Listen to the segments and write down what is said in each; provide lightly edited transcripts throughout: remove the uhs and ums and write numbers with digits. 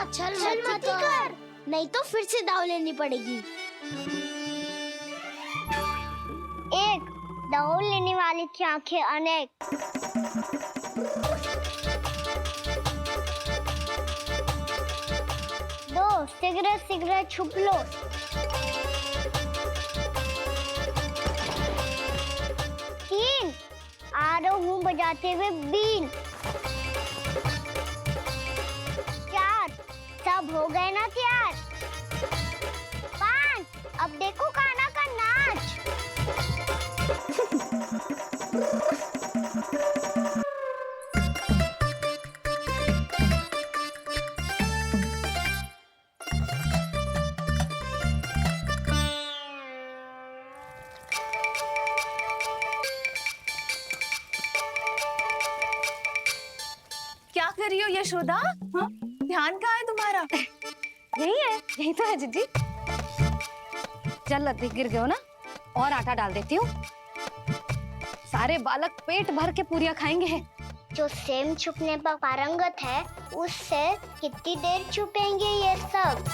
छल मत कर, नहीं तो फिर से दाव लेनी पड़ेगी। एक दाव लेने वाले की आंखें अनेक। दो सिगरेट सिगरेट छुप लो। तीन आ रहा हूँ बजाते हुए बीन। चार सब हो गए ना तैयार। पांच अब देखो कान्हा का नाच। क्या कर रही हो यशोदा? हाँ? ध्यान कहाँ है तुम्हारा? यही है, यही तो है जीजी। चल अधिक गिर गए हो ना, और आटा डाल देती हूँ। सारे बालक पेट भर के पूरियां खाएंगे। जो सेम छुपने पर पारंगत है, उससे कितनी देर छुपेंगे ये सब?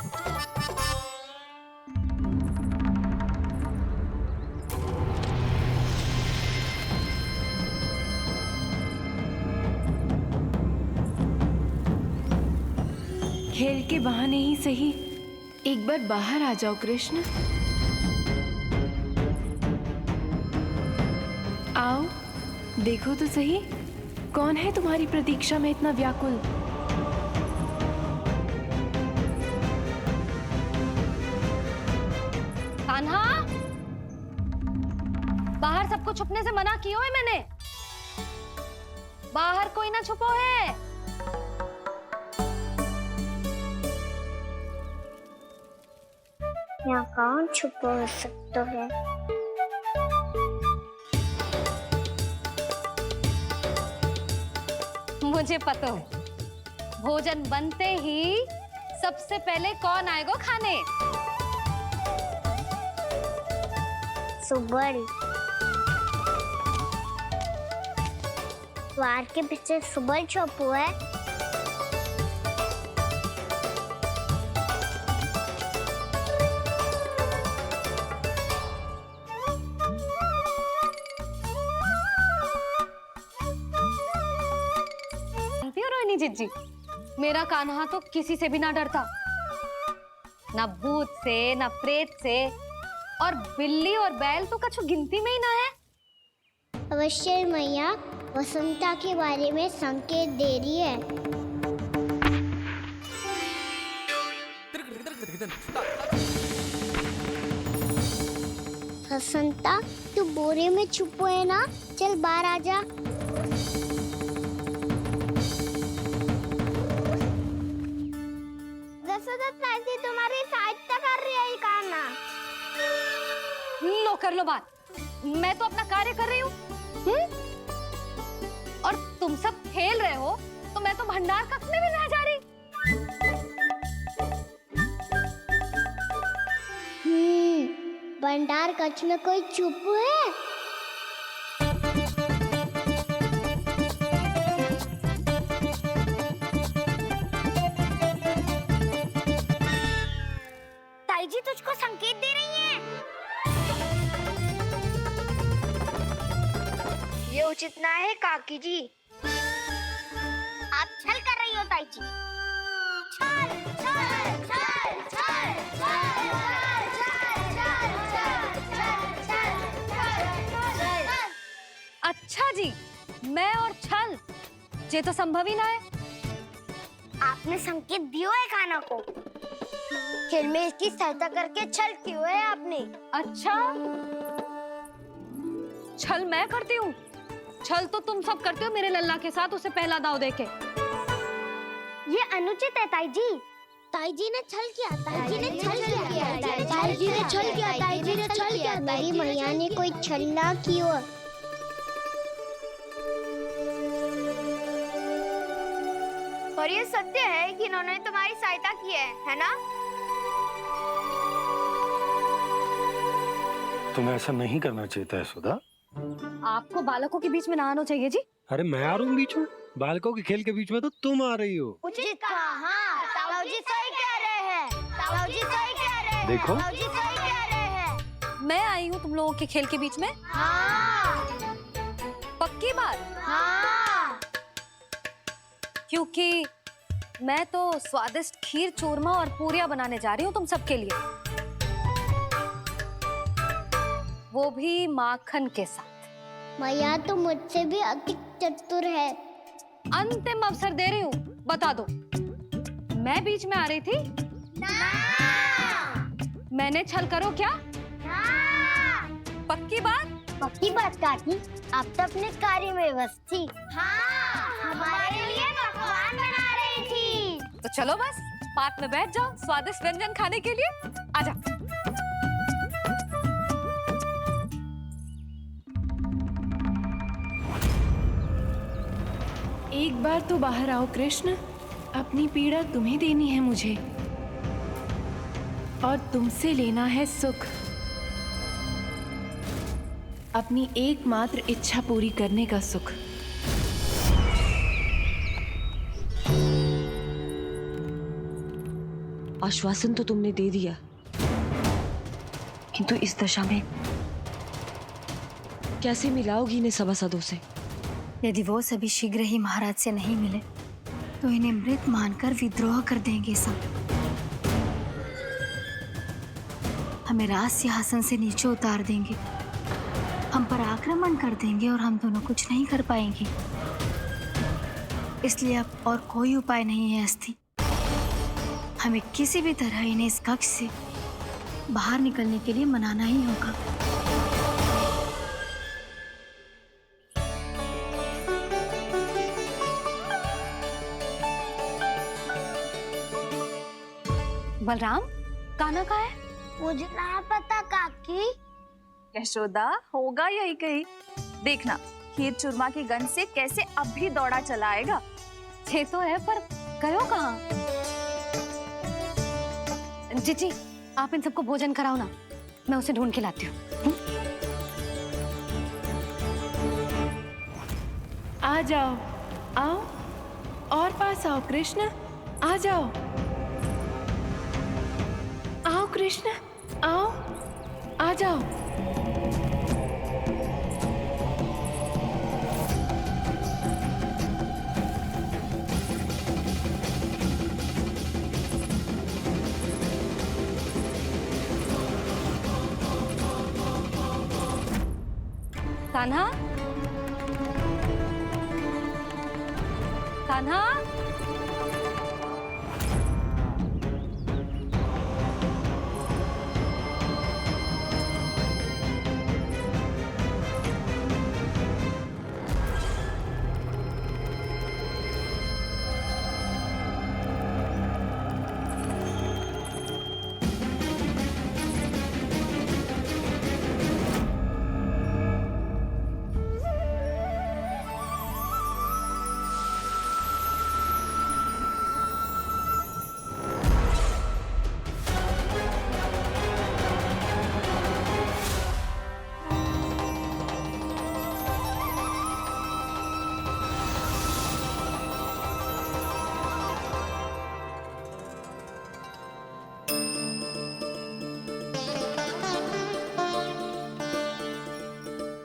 खेल के बहाने ही सही, एक बार बाहर आ जाओ कृष्ण। आओ, देखो तो सही, कौन है तुम्हारी प्रतीक्षा में इतना व्याकुल? कान्हा, बाहर सबको छुपने से मना किया है मैंने। बाहर कोई ना छुपो है। यहाँ कौन छुपा हो सकता है? मुझे पता है, भोजन बनते ही सबसे पहले कौन आएगा खाने? सुबल। द्वार के पीछे सुबल छुपा है। जीजी, मेरा कान्हा तो किसी से भी ना डरता, ना भूत से, ना प्रेत से, और बिल्ली और बैल तो कछु गिनती में ही ना है। अवश्य मैया वसंता के बारे में संकेत दे रही है। वसंता, तू बोरे में छुपो है ना? चल बाहर आ जा। तुम्हारी सहायता कर रही है कान्हा। लो कर लो बात, मैं तो अपना कार्य कर रही हूँ। और तुम सब खेल रहे हो, तो मैं तो भंडार कक्ष में भी नहीं जा रही। भंडार कक्ष में कोई चुप है? जी तुझको संकेत दे रही है। ये उचित ना है काकी जी। आप छल कर रही हो ताई जी। छल छल छल छल छल। अच्छा जी, मैं और छल, ये तो संभव ही ना है। आपने संकेत दिया है कान्हा को। खेल में इसकी सहायता करके छल क्यों है आपने? अच्छा, छल मैं करती हूँ? छल तो तुम सब करते हो मेरे लल्ला के साथ, उसे पहला दाव देके। ये अनुचित है ताई जी। ताई जी ने छल किया, ताई जी ने छल किया, ताई जी ने छल किया, ताई जी ने छल किया। मेरी मैया ने कोई छल ना किया। और ये सत्य है कि इन्होंने तुम्हारी सहायता की है ना? तुम्हें ऐसा नहीं करना चाहिए था यशोदा। आपको बालकों के बीच में ना आना चाहिए जी। अरे मैं आ रहा हूँ बीच में? बालकों के खेल के बीच में तो तुम आ रही हो। उचित कहा। हाँ, ताऊ ताऊजी सही कह रहे हैं। ताऊजी सही कह रहे हैं। देखो। ताऊजी सही कह रहे हैं। मैं आई हूँ तुम लोगों के खेल के बीच में। हाँ पक्की बात? हाँ। क्योंकि मैं तो स्वादिष्ट खीर, चूरमा और पूरियां बनाने जा रही हूँ तुम सबके लिए, वो भी माखन के साथ। मैया तो मुझसे भी अधिक चतुर है। अंतिम अवसर दे रही हूँ, बता दो मैं बीच में आ रही थी? मैंने छल करो क्या? पक्की बात? पक्की बात काकी, आप तो अपने कार्य में व्यस्त थी। हाँ, हमारे लिए पकवान बना रही थी। तो चलो बस पार्क में बैठ जाओ स्वादिष्ट व्यंजन खाने के लिए। आजा। एक बार तो बाहर आओ कृष्ण, अपनी पीड़ा तुम्हें देनी है मुझे, और तुमसे लेना है सुख। अपनी एकमात्र इच्छा पूरी करने का सुख। आश्वासन तो तुमने दे दिया, किंतु इस दशा में कैसे मिलाओगी इन्हें सभासदों से? यदि वो सभी शीघ्र ही महाराज से नहीं मिले तो इन्हें मृत मानकर विद्रोह कर देंगे सब। हमें राज सिंहासन से नीचे उतार देंगे, हम पर आक्रमण कर देंगे और हम दोनों कुछ नहीं कर पाएंगे। इसलिए अब और कोई उपाय नहीं है अस्थि। हमें किसी भी तरह इन्हें इस कक्ष से बाहर निकलने के लिए मनाना ही होगा। बलराम, कान्हा कहाँ है? मुझे नहीं पता काकी। यशोदा, होगा यही कहीं। देखना खीर चूरमा की गंध से कैसे अब भी दौड़ा चला आएगा। ये तो है, पर गयो कहाँ? जीजी, आप इन सबको भोजन कराओ ना, मैं उसे ढूंढ के लाती हूँ। आ जाओ, आओ और पास आओ कृष्ण, आ जाओ। आओ कृष्ण, आओ, आ जाओ। कान्हा, कान्हा,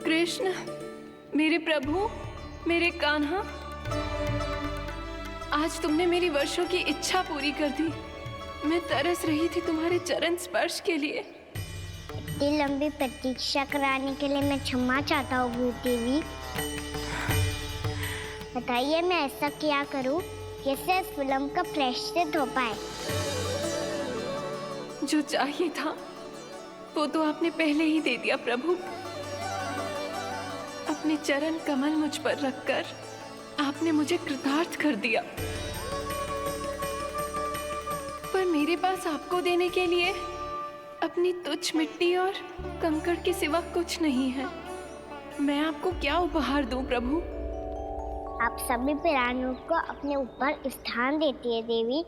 कृष्ण, मेरे प्रभु, मेरे कान्हा, आज तुमने मेरी वर्षों की इच्छा पूरी कर दी। मैं तरस रही थी तुम्हारे चरण स्पर्श के लिए। इतनी लंबी प्रतीक्षा कराने के लिए मैं क्षमा चाहता हूँ भूत देवी। बताइए मैं ऐसा क्या करूँ जिससे इस फिल्म का प्रायश्चित हो पाए? जो चाहिए था वो तो आपने पहले ही दे दिया प्रभु। अपने चरण कमल मुझ पर रखकर आपने मुझे कृतार्थ कर दिया, पर मेरे पास आपको देने के लिए अपनी तुच्छ मिट्टी और कंकड़ के सिवा कुछ नहीं है। मैं आपको क्या उपहार दूं प्रभु? आप सभी प्राणियों को अपने ऊपर स्थान देती है देवी।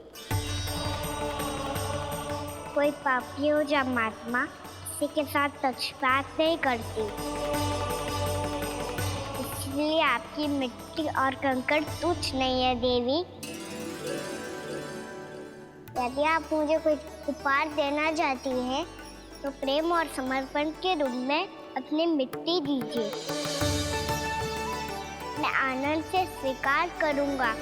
कोई पापी हो या महात्मा, किसी के साथ पक्षपात नहीं करती। इसलिए आपकी मिट्टी और कंकड़ तुच्छ नहीं है देवी। यदि आप मुझे कोई उपहार देना चाहती हैं, तो प्रेम और समर्पण के रूप में अपनी मिट्टी दीजिए। मैं आनंद से स्वीकार करूंगा।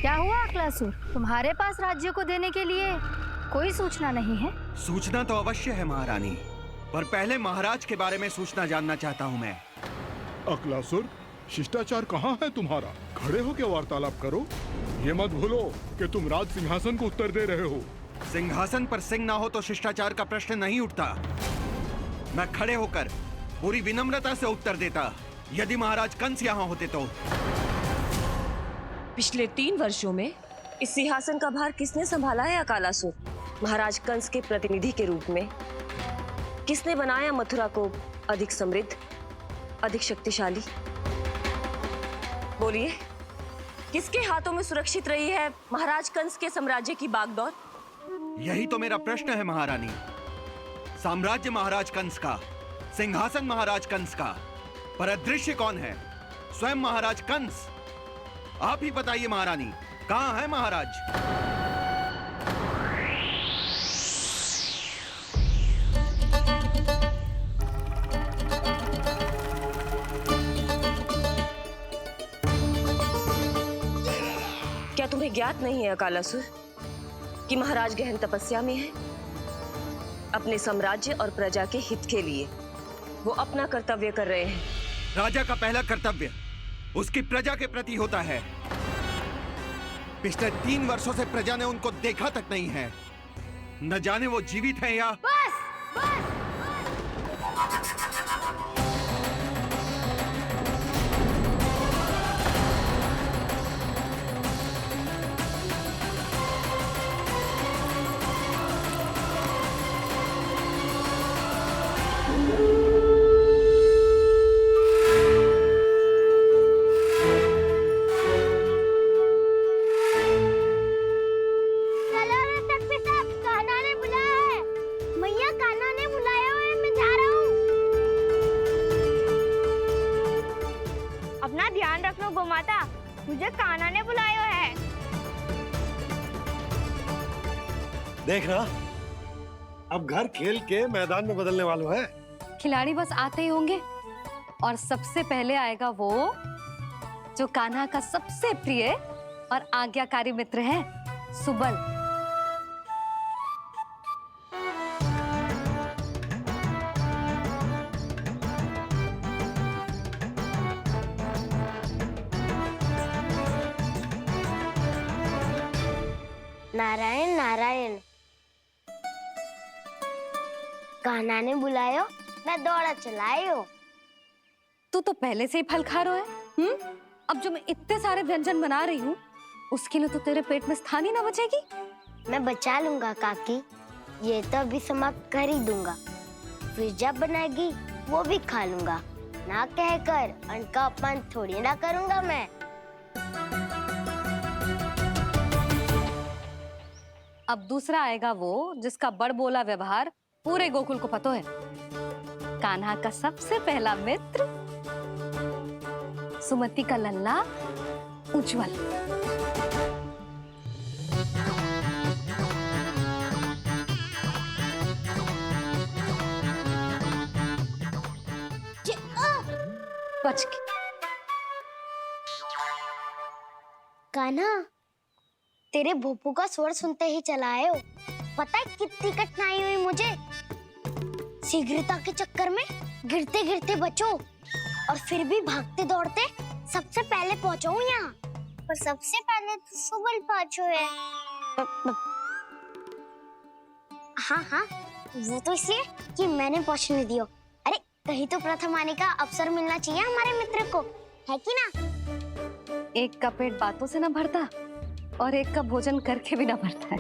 क्या हुआ अक्लासुर? तुम्हारे पास राज्य को देने के लिए कोई सूचना नहीं है? सूचना तो अवश्य है महारानी, पर पहले महाराज के बारे में सूचना जानना चाहता हूँ मैं। अक्लासुर, शिष्टाचार कहाँ है तुम्हारा? खड़े होकर वार्तालाप करो। ये मत भूलो कि तुम राज सिंहासन को उत्तर दे रहे हो। सिंहासन पर सिंह ना हो तो शिष्टाचार का प्रश्न नहीं उठता। मैं खड़े होकर पूरी विनम्रता से उत्तर देता यदि महाराज कंस यहाँ होते तो। पिछले 3 वर्षों में इस सिंहासन का भार किसने संभाला है अकालासुर? महाराज कंस के प्रतिनिधि के रूप में किसने बनाया मथुरा को अधिक समृद्ध, अधिक शक्तिशाली? बोलिए, किसके हाथों में सुरक्षित रही है महाराज कंस के साम्राज्य की बागडोर? यही तो मेरा प्रश्न है महारानी। साम्राज्य महाराज कंस का, सिंहासन महाराज कंस का, पर अदृश्य कौन है? स्वयं महाराज कंस। आप ही बताइए महारानी, कहाँ है महाराज? क्या तुम्हें ज्ञात नहीं है अकालासुर कि महाराज गहन तपस्या में है? अपने साम्राज्य और प्रजा के हित के लिए वो अपना कर्तव्य कर रहे हैं। राजा का पहला कर्तव्य उसकी प्रजा के प्रति होता है। पिछले 3 वर्षों से प्रजा ने उनको देखा तक नहीं है। न जाने वो जीवित हैं या... बस बस। मुझे कान्हा ने बुलाया है। देख रहा, अब घर खेल के मैदान में बदलने वालों है। खिलाड़ी बस आते ही होंगे और सबसे पहले आएगा वो जो कान्हा का सबसे प्रिय और आज्ञाकारी मित्र है, सुबल। नारायण नारायण, कान्हा ने बुलायो, मैं दौड़ा चलायो। तू तो पहले से ही फल खा रहा है। अब जो मैं इतने सारे व्यंजन बना रही हूँ, उसके लिए तो तेरे पेट में स्थान ही ना बचेगी। मैं बचा लूंगा काकी, ये तो अभी समाप्त कर ही दूंगा। फिर जब बनाएगी वो भी खा लूंगा। ना कहकर अन्न का अपमान थोड़ी ना करूंगा मैं। अब दूसरा आएगा वो जिसका बड़बोला व्यवहार पूरे गोकुल को पता है, कान्हा का सबसे पहला मित्र, सुमति का लल्ला उज्जवल। बच के। कान्हा, तेरे भोपू का स्वर सुनते ही चला आए हो। पता है कितनी कठिनाई हुई मुझे। शीघ्रता के चक्कर में गिरते गिरते बचो और फिर भी भागते दौड़ते सबसे पहले पहुंचो यहाँ। पर सबसे पहले तो सुबल पहुंचो है। हाँ हाँ, वो तो इसलिए कि मैंने पहुंचने दियो। अरे कहीं तो प्रथम आने का अवसर मिलना चाहिए हमारे मित्र को, है कि ना? एक का पेट बातों से ना भरता और एक का भोजन करके भी ना भरता है।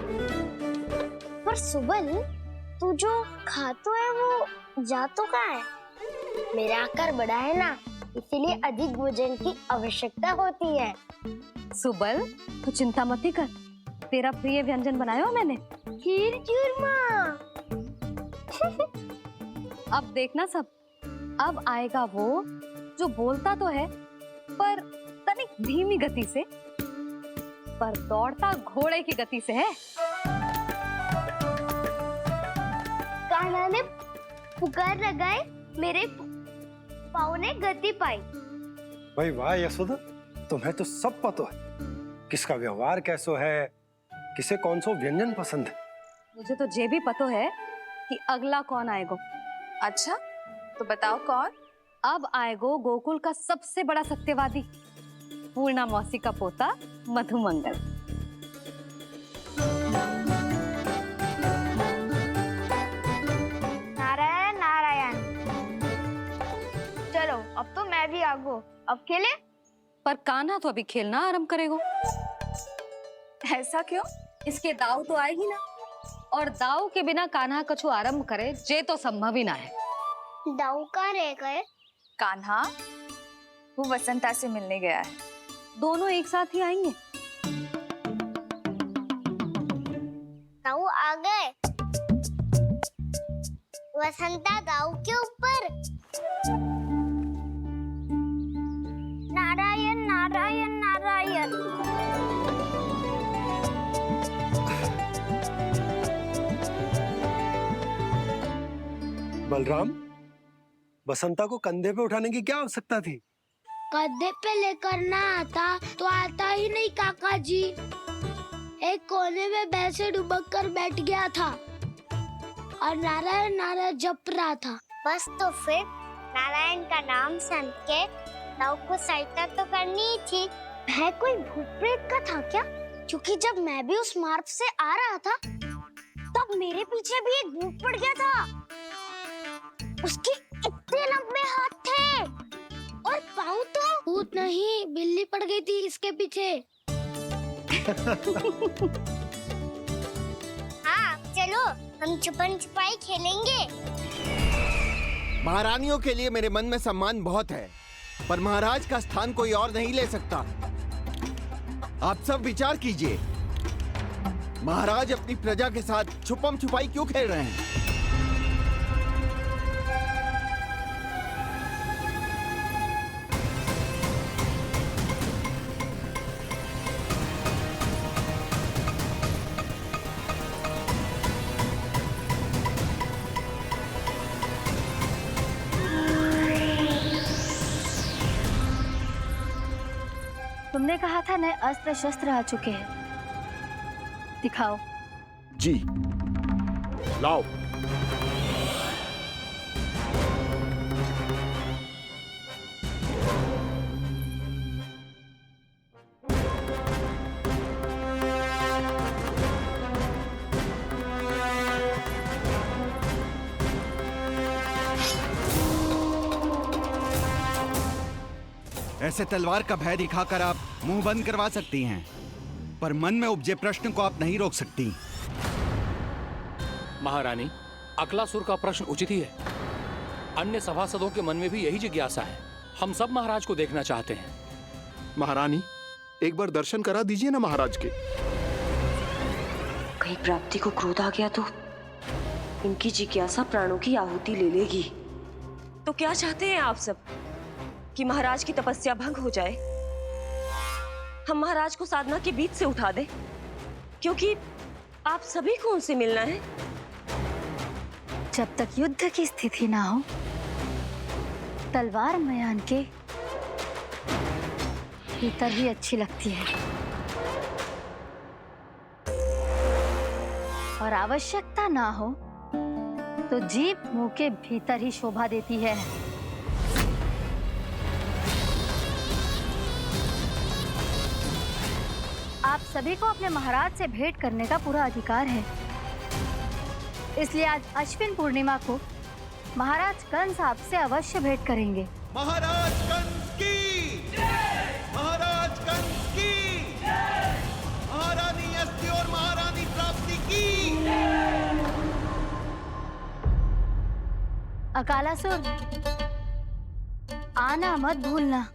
पर सुबल, तू जो खातो है वो जातो का है। मेरा आकार बड़ा है ना, इसीलिए अधिक भोजन की आवश्यकता होती है। सुबल, तू चिंता मत कर, तेरा प्रिय व्यंजन बनाया हो मैंने, खीर चूरमा। अब देखना सब, अब आएगा वो जो बोलता तो है पर तनिक धीमी गति से, पर दौड़ता घोड़े की गति से है। कान्हा ने पुकार लगाए, मेरे पाँव ने गति पाई। भाई वाह यशोदा, तुम्हें तो सब पता है किसका व्यवहार कैसो है, किसे कौन सो व्यंजन पसंद है। मुझे तो ये भी पता है कि अगला कौन आएगो। अच्छा, तो बताओ कौन? अब आएगो गोकुल का सबसे बड़ा सत्यवादी, पूर्णा मौसी का पोता मधुमंगल। नारायण नारायण। चलो अब तो मैं भी आगो, अब खेले। पर कान्हा तो अभी खेलना आरंभ करेगो। ऐसा क्यों? इसके दाव तो आएगी ना, और दाव के बिना कान्हा कछु आरंभ करे जे तो संभव ही ना है। दाऊ कहाँ रह गए? कान्हा वो वसंता से मिलने गया है। दोनों एक साथ ही आएंगे। दाऊ आ गए। वसंता दाऊ के ऊपर। नारायण नारायण नारायण। बलराम, बसंता को कंधे पे उठाने की क्या आवश्यकता थी? कंधे पे लेकर ना आता तो आता ही नहीं काका जी। एक कोने में वैसे डुबक कर बैठ गया था और नारायण नारायण जप रहा था। बस तो फिर नारायण का नाम सुन के दाऊ को सहायता तो करनी ही थी। वह कोई भूत प्रेत का था क्या? क्योंकि जब मैं भी उस मार्ग से आ रहा था तब मेरे पीछे भी एक भूत पड़ गया था। उसके इतने लंबे हाथ थे और पाँव तो। भूत नहीं, बिल्ली पड़ गई थी इसके पीछे। हाँ चलो, हम छुपन छुपाई खेलेंगे। महारानियों के लिए मेरे मन में सम्मान बहुत है, पर महाराज का स्थान कोई और नहीं ले सकता। आप सब विचार कीजिए, महाराज अपनी प्रजा के साथ छुपम छुपाई क्यों खेल रहे हैं? तुमने कहा था नए अस्त्र शस्त्र आ चुके हैं, दिखाओ। जी लाओ। ऐसे तलवार का भय दिखाकर आप मुंह बंद करवा सकती हैं, पर मन में उपजे प्रश्न को आप नहीं रोक सकती। महारानी, अकलासुर का प्रश्न उचित ही है। अन्य सभासदों के मन में भी यही जिज्ञासा है। हम सब महाराज को देखना चाहते हैं। महारानी, एक बार दर्शन करा दीजिए ना महाराज के। कहीं प्राप्ति को क्रोध आ गया तो इनकी जिज्ञासा प्राणों की आहुति ले लेगी। तो क्या चाहते हैं आप सब? कि महाराज की तपस्या भंग हो जाए? हम महाराज को साधना के बीच से उठा दें? क्योंकि आप सभी को उनसे मिलना है। जब तक युद्ध की स्थिति ना हो, तलवार मयान के भीतर ही अच्छी लगती है। और आवश्यकता ना हो तो जीभ मुंह के भीतर ही शोभा देती है। आप सभी को अपने महाराज से भेंट करने का पूरा अधिकार है, इसलिए आज अश्विन पूर्णिमा को महाराज कंस आपसे अवश्य भेंट करेंगे। महाराज कंस की, महाराज कंस की, महारानी अस्ति और महारानी प्राप्ति की। अकालासुर, आना मत भूलना।